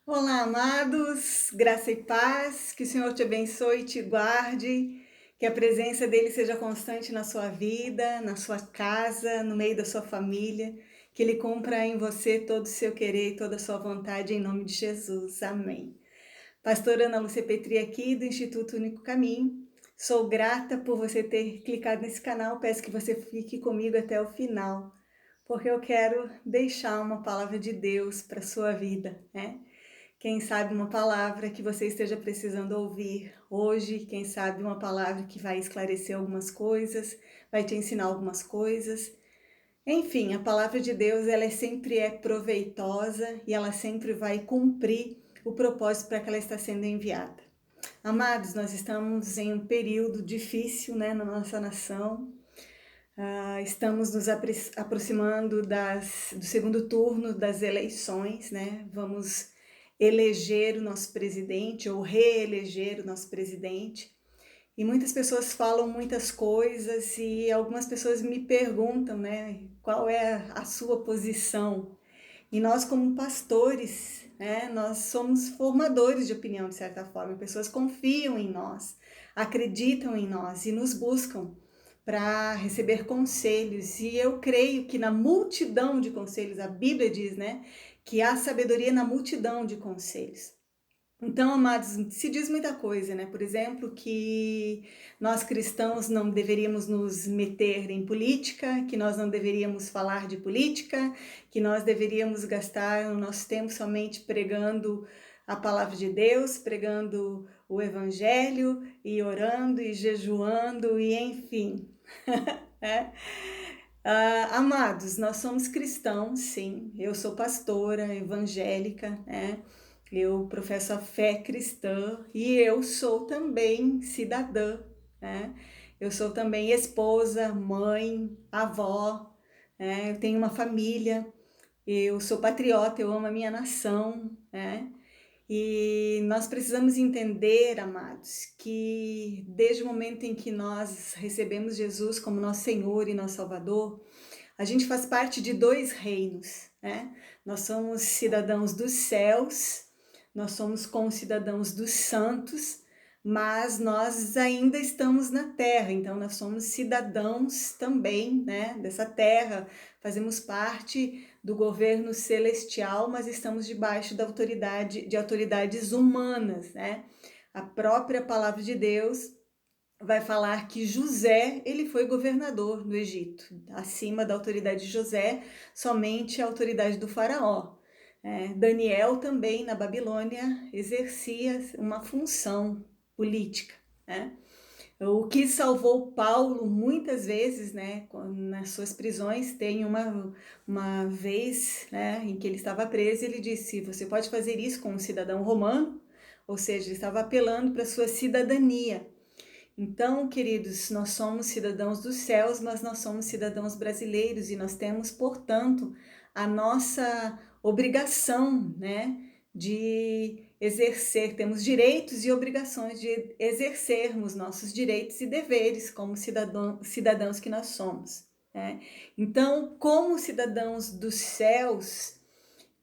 Olá, amados, graça e paz, que o Senhor te abençoe e te guarde, que a presença dele seja constante na sua vida, na sua casa, no meio da sua família, que ele cumpra em você todo o seu querer e toda a sua vontade, em nome de Jesus. Amém. Pastora Ana Lúcia Petri aqui, do Instituto Único Caminho. Sou grata por você ter clicado nesse canal, peço que você fique comigo até o final, porque eu quero deixar uma palavra de Deus para a sua vida, né? Quem sabe uma palavra que você esteja precisando ouvir hoje, quem sabe uma palavra que vai esclarecer algumas coisas, vai te ensinar algumas coisas. Enfim, a palavra de Deus, ela sempre é proveitosa e ela sempre vai cumprir o propósito para que ela está sendo enviada. Amados, nós estamos em um período difícil, né, na nossa nação. Estamos nos aproximando do segundo turno das eleições, né? Vamos eleger o nosso presidente ou reeleger o nosso presidente. E muitas pessoas falam muitas coisas e algumas pessoas me perguntam, né, qual é a sua posição? E nós, como pastores, né, nós somos formadores de opinião, de certa forma. Pessoas confiam em nós, acreditam em nós e nos buscam para receber conselhos. E eu creio que na multidão de conselhos, a Bíblia diz, né, que há sabedoria na multidão de conselhos. Então, amados, se diz muita coisa, né? Por exemplo, que nós cristãos não deveríamos nos meter em política, que nós não deveríamos falar de política, que nós deveríamos gastar o nosso tempo somente pregando a palavra de Deus, pregando o evangelho e orando e jejuando e enfim. É. Amados, nós somos cristãos, sim. Eu sou pastora evangélica, né? Eu professo a fé cristã e eu sou também cidadã, né? Eu sou também esposa, mãe, avó, né? Eu tenho uma família, eu sou patriota, eu amo a minha nação, né? E nós precisamos entender, amados, que desde o momento em que nós recebemos Jesus como nosso Senhor e nosso Salvador, a gente faz parte de dois reinos, né? Nós somos cidadãos dos céus, nós somos concidadãos dos santos, mas nós ainda estamos na terra, então nós somos cidadãos também, né, dessa terra, fazemos parte do governo celestial, mas estamos debaixo da de autoridades humanas, né? A própria palavra de Deus vai falar que José, ele foi governador do Egito. Acima da autoridade de José, somente a autoridade do faraó. Daniel também, na Babilônia, exercia uma função política, né? O que salvou Paulo muitas vezes, né, nas suas prisões, tem uma vez, né, em que ele estava preso, ele disse, você pode fazer isso com um cidadão romano, ou seja, ele estava apelando para a sua cidadania. Então, queridos, nós somos cidadãos dos céus, mas nós somos cidadãos brasileiros e nós temos, portanto, a nossa obrigação, né, de exercer, temos direitos e obrigações de exercermos nossos direitos e deveres como cidadãos que nós somos, né? Então, como cidadãos dos céus,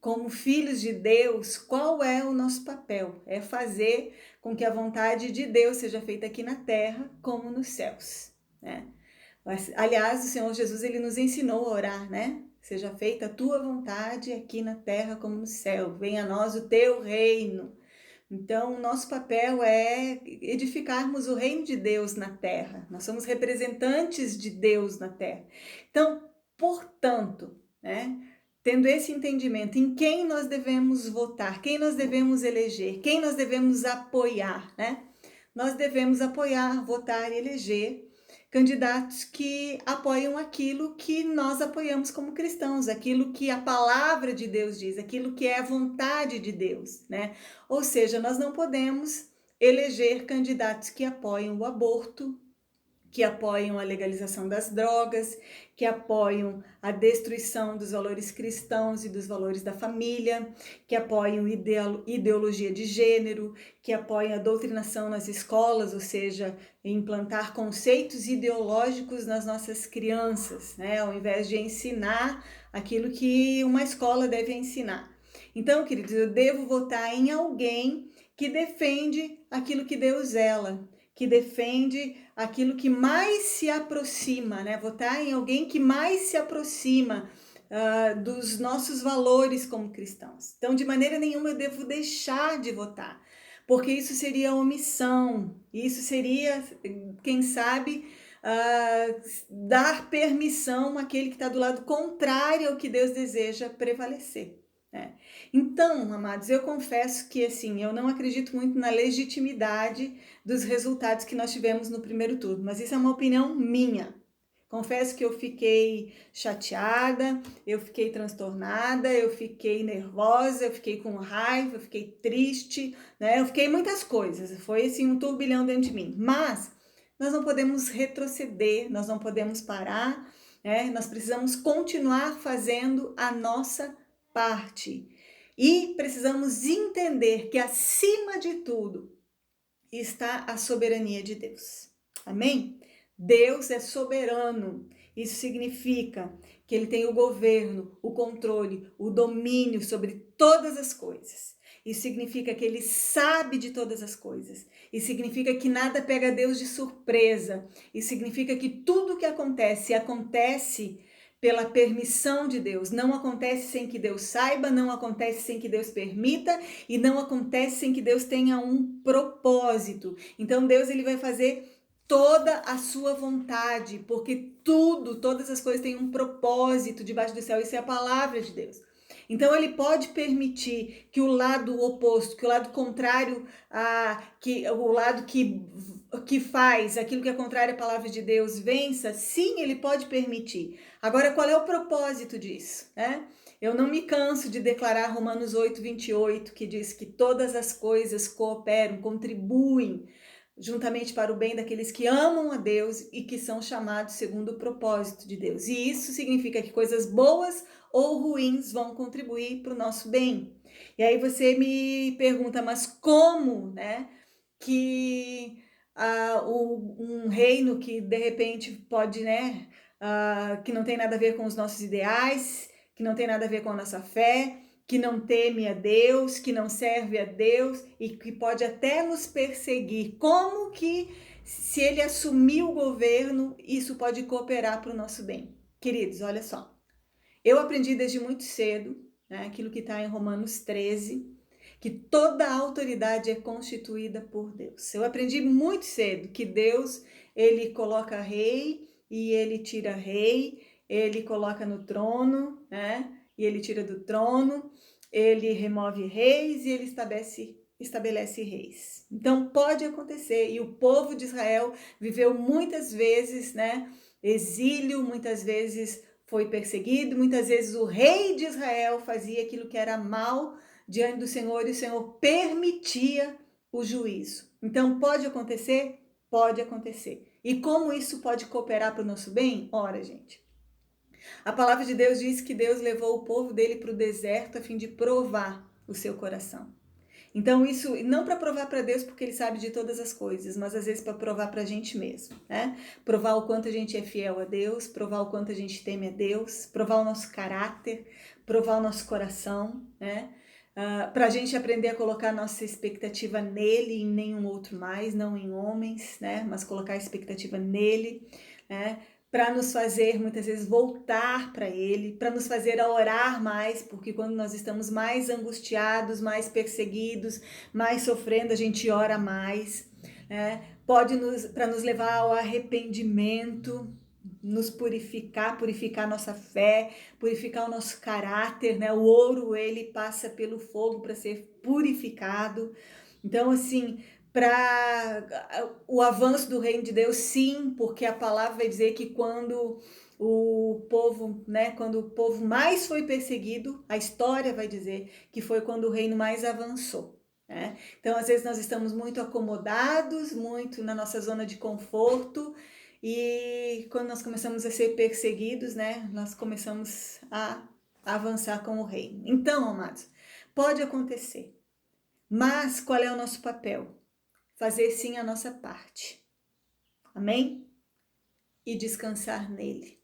como filhos de Deus, qual é o nosso papel? É fazer com que a vontade de Deus seja feita aqui na terra como nos céus, né? Aliás, o Senhor Jesus, ele nos ensinou a orar, né? Seja feita a tua vontade aqui na terra como no céu. Venha a nós o teu reino. Então, o nosso papel é edificarmos o reino de Deus na terra. Nós somos representantes de Deus na terra. Então, portanto, né? Tendo esse entendimento em quem nós devemos votar, quem nós devemos eleger, quem nós devemos apoiar, né? Nós devemos apoiar, votar e eleger candidatos que apoiam aquilo que nós apoiamos como cristãos, aquilo que a palavra de Deus diz, aquilo que é a vontade de Deus, né? Ou seja, nós não podemos eleger candidatos que apoiam o aborto, que apoiam a legalização das drogas, que apoiam a destruição dos valores cristãos e dos valores da família, que apoiam ideologia de gênero, que apoiam a doutrinação nas escolas, ou seja, implantar conceitos ideológicos nas nossas crianças, né, ao invés de ensinar aquilo que uma escola deve ensinar. Então, queridos, eu devo votar em alguém que defende aquilo que Deus zela, que defende aquilo que mais se aproxima, né? Votar em alguém que mais se aproxima dos nossos valores como cristãos. Então, de maneira nenhuma eu devo deixar de votar, porque isso seria omissão, isso seria, quem sabe, dar permissão àquele que está do lado contrário ao que Deus deseja prevalecer. Né? Então, amados, eu confesso que assim, eu não acredito muito na legitimidade dos resultados que nós tivemos no primeiro turno, mas isso é uma opinião minha. Confesso que eu fiquei chateada, eu fiquei transtornada, eu fiquei nervosa, eu fiquei com raiva, eu fiquei triste, né? Eu fiquei muitas coisas, foi assim um turbilhão dentro de mim. Mas nós não podemos retroceder, nós não podemos parar, né? Nós precisamos continuar fazendo a nossa parte. E precisamos entender que acima de tudo está a soberania de Deus. Amém? Deus é soberano. Isso significa que ele tem o governo, o controle, o domínio sobre todas as coisas. Isso significa que ele sabe de todas as coisas. Isso significa que nada pega Deus de surpresa. Isso significa que tudo que acontece pela permissão de Deus. Não acontece sem que Deus saiba, não acontece sem que Deus permita e não acontece sem que Deus tenha um propósito. Então Deus ele vai fazer toda a sua vontade, porque todas as coisas têm um propósito debaixo do céu. Isso é a palavra de Deus. Então ele pode permitir que o lado oposto, que o lado contrário, que o lado que faz aquilo que é contrário à palavra de Deus vença, sim, ele pode permitir. Agora, qual é o propósito disso, né? Eu não me canso de declarar Romanos 8:28, que diz que todas as coisas cooperam, contribuem juntamente para o bem daqueles que amam a Deus e que são chamados segundo o propósito de Deus. E isso significa que coisas boas ou ruins vão contribuir para o nosso bem. E aí você me pergunta, mas como, né, que um reino que de repente pode, né, que não tem nada a ver com os nossos ideais, que não tem nada a ver com a nossa fé, que não teme a Deus, que não serve a Deus e que pode até nos perseguir. Como que, se ele assumir o governo, isso pode cooperar para o nosso bem? Queridos, olha só. Eu aprendi desde muito cedo, né, aquilo que está em Romanos 13, que toda a autoridade é constituída por Deus. Eu aprendi muito cedo que Deus, ele coloca rei e ele tira rei, ele coloca no trono, né? E ele tira do trono, ele remove reis e ele estabelece reis. Então pode acontecer, e o povo de Israel viveu muitas vezes, né, exílio, muitas vezes foi perseguido, muitas vezes o rei de Israel fazia aquilo que era mal diante do Senhor e o Senhor permitia o juízo. Então pode acontecer? Pode acontecer. E como isso pode cooperar para o nosso bem? Ora, gente, a palavra de Deus diz que Deus levou o povo dele para o deserto a fim de provar o seu coração. Então isso não para provar para Deus porque ele sabe de todas as coisas, mas às vezes para provar para a gente mesmo, né? Provar o quanto a gente é fiel a Deus, provar o quanto a gente teme a Deus, provar o nosso caráter, provar o nosso coração, né? Para a gente aprender a colocar nossa expectativa nele e em nenhum outro mais, não em homens, né? Mas colocar a expectativa nele, né? Para nos fazer muitas vezes voltar para Ele, para nos fazer a orar mais, porque quando nós estamos mais angustiados, mais perseguidos, mais sofrendo, a gente ora mais, né? Pode para nos levar ao arrependimento, nos purificar nossa fé, purificar o nosso caráter, né? O ouro, ele passa pelo fogo para ser purificado. Então, assim, para o avanço do reino de Deus, sim, porque a palavra vai dizer que quando o povo, né, quando o povo mais foi perseguido, a história vai dizer que foi quando o reino mais avançou. Né? Então, às vezes nós estamos muito acomodados, muito na nossa zona de conforto, e quando nós começamos a ser perseguidos, né, nós começamos a avançar com o reino. Então, amados, pode acontecer. Mas qual é o nosso papel? Fazer sim a nossa parte. Amém? E descansar nele.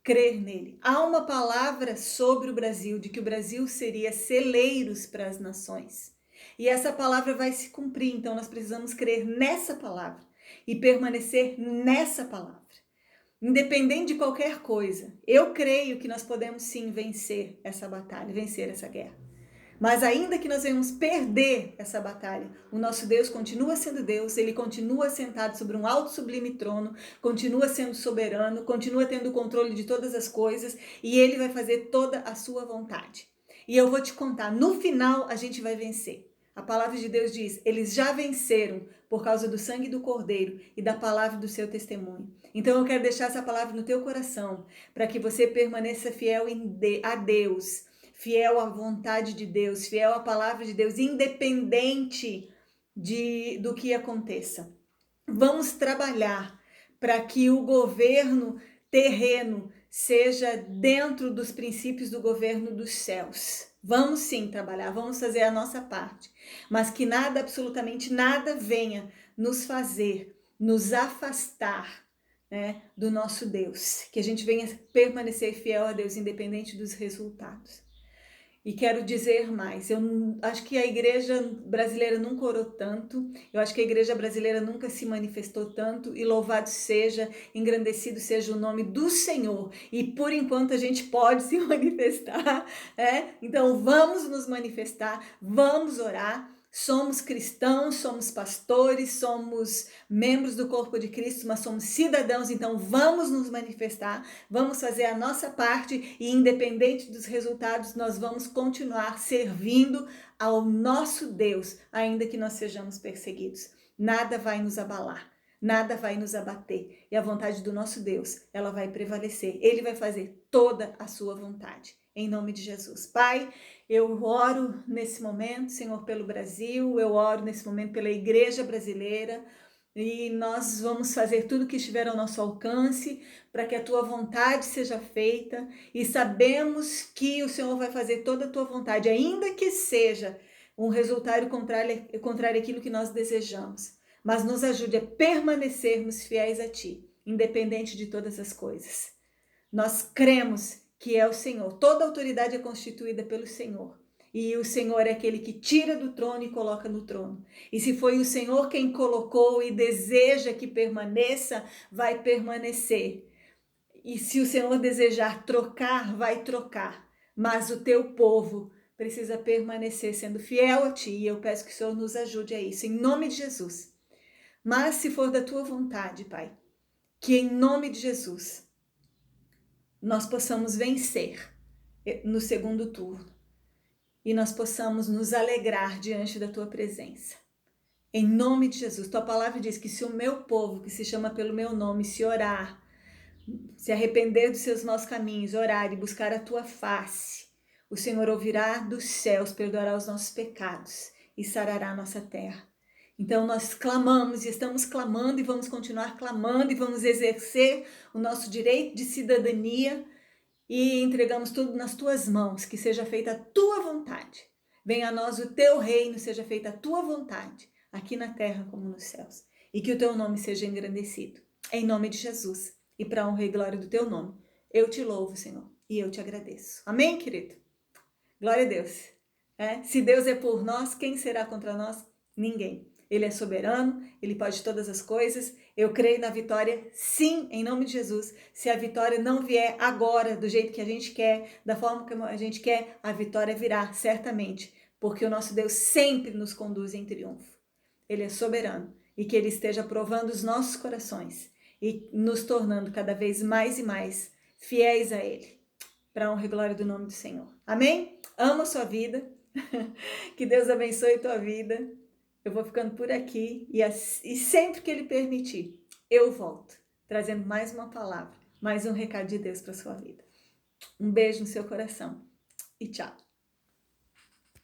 crer nele. Há uma palavra sobre o Brasil, de que o Brasil seria celeiros para as nações. E essa palavra vai se cumprir, então nós precisamos crer nessa palavra e permanecer nessa palavra. Independente de qualquer coisa, eu creio que nós podemos sim vencer essa batalha, vencer essa guerra. Mas ainda que nós venhamos perder essa batalha, o nosso Deus continua sendo Deus, ele continua sentado sobre um alto sublime trono, continua sendo soberano, continua tendo o controle de todas as coisas e ele vai fazer toda a sua vontade. E eu vou te contar, no final a gente vai vencer. A palavra de Deus diz, eles já venceram por causa do sangue do Cordeiro e da palavra do seu testemunho. Então eu quero deixar essa palavra no teu coração, para que você permaneça fiel a Deus, fiel à vontade de Deus, fiel à palavra de Deus, independente do que aconteça. Vamos trabalhar para que o governo terreno seja dentro dos princípios do governo dos céus. Vamos sim trabalhar, vamos fazer a nossa parte, mas que nada, absolutamente nada venha nos fazer, nos afastar, né, do nosso Deus, que a gente venha permanecer fiel a Deus, independente dos resultados. E quero dizer mais, eu acho que a igreja brasileira nunca orou tanto, eu acho que a igreja brasileira nunca se manifestou tanto, e louvado seja, engrandecido seja o nome do Senhor, e por enquanto a gente pode se manifestar, então vamos nos manifestar, vamos orar. Somos cristãos, somos pastores, somos membros do corpo de Cristo, mas somos cidadãos, então vamos nos manifestar, vamos fazer a nossa parte e independente dos resultados, nós vamos continuar servindo ao nosso Deus, ainda que nós sejamos perseguidos. Nada vai nos abalar, nada vai nos abater e a vontade do nosso Deus, ela vai prevalecer, ele vai fazer toda a sua vontade. Em nome de Jesus. Pai, eu oro nesse momento, Senhor, pelo Brasil, eu oro nesse momento pela igreja brasileira e nós vamos fazer tudo que estiver ao nosso alcance para que a tua vontade seja feita e sabemos que o Senhor vai fazer toda a tua vontade, ainda que seja um resultado contrário àquilo que nós desejamos, mas nos ajude a permanecermos fiéis a ti, independente de todas as coisas. Nós cremos que é o Senhor. Toda autoridade é constituída pelo Senhor. E o Senhor é aquele que tira do trono e coloca no trono. E se foi o Senhor quem colocou e deseja que permaneça, vai permanecer. E se o Senhor desejar trocar, vai trocar. Mas o teu povo precisa permanecer sendo fiel a ti. E eu peço que o Senhor nos ajude a isso, em nome de Jesus. Mas se for da tua vontade, Pai, que em nome de Jesus nós possamos vencer no segundo turno e nós possamos nos alegrar diante da tua presença. Em nome de Jesus, tua palavra diz que se o meu povo, que se chama pelo meu nome, se orar, se arrepender dos seus maus caminhos, orar e buscar a tua face, o Senhor ouvirá dos céus, perdoará os nossos pecados e sarará a nossa terra. Então nós clamamos e estamos clamando e vamos continuar clamando e vamos exercer o nosso direito de cidadania e entregamos tudo nas tuas mãos, que seja feita a tua vontade. Venha a nós o teu reino, seja feita a tua vontade, aqui na terra como nos céus. E que o teu nome seja engrandecido. Em nome de Jesus e para a honra e glória do teu nome. Eu te louvo, Senhor, e eu te agradeço. Amém, querido? Glória a Deus. Se Deus é por nós, quem será contra nós? Ninguém. Ele é soberano, ele pode todas as coisas. Eu creio na vitória, sim, em nome de Jesus. Se a vitória não vier agora, do jeito que a gente quer, da forma que a gente quer, a vitória virá, certamente. Porque o nosso Deus sempre nos conduz em triunfo. Ele é soberano e que ele esteja provando os nossos corações e nos tornando cada vez mais e mais fiéis a ele. Para a honra e glória do nome do Senhor. Amém? Amo a sua vida. Que Deus abençoe a tua vida. Eu vou ficando por aqui e sempre que ele permitir, eu volto, trazendo mais uma palavra, mais um recado de Deus para a sua vida. Um beijo no seu coração e tchau.